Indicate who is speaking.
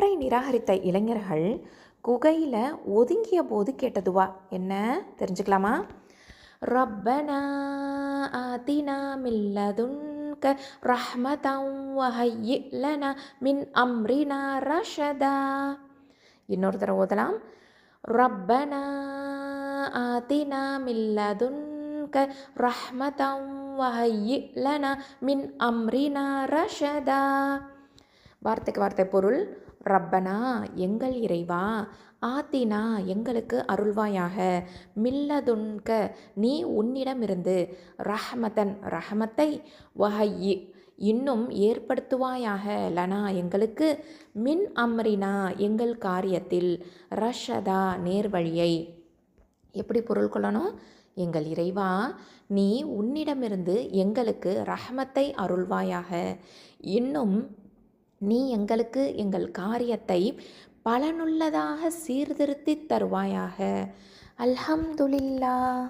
Speaker 1: குஃப்ரை நிராகரித்த இளைஞர்கள் குகையில் ஒதுங்கிய போது கேட்டதுவா என்ன தெரிஞ்சுக்கலாமா? ரப்பனா ஆதினா மில்லதுன்க ரஹ்மதம் வஹய்யி லனா மின் அம்ரினா ரஷதா. இன்னொரு தடவை ஓதலாம். ரப்பனா ஆதினா மில்லதுன்க ரஹ்மதம் வஹய்யி லனா மின் அம்ரினா ரஷதா. வார்த்தைக்கு வார்த்தை பொருள். ரப்பனா எங்கள் இறைவா, ஆத்தினா எங்களுக்கு அருள்வாயாக, மில்லதுன்க நீ உன்னிடமிருந்து, ரஹ்மதன் ரஹமத்தை, வஹய்யி இன்னும் ஏற்படுத்துவாயாக, லனா எங்களுக்கு, மின் அம்ரினா எங்கள் காரியத்தில், ரஷதா நேர்வழியை. எப்படி பொருள் கொள்ளணும்? எங்கள் இறைவா, நீ உன்னிடமிருந்து எங்களுக்கு ரஹமத்தை அருள்வாயாக, இன்னும் நீ எங்களுக்கு எங்கள் காரியத்தை பலனுள்ளதாக சீர்திருத்தி தருவாயாக. அல்ஹம்துலில்லாஹ்.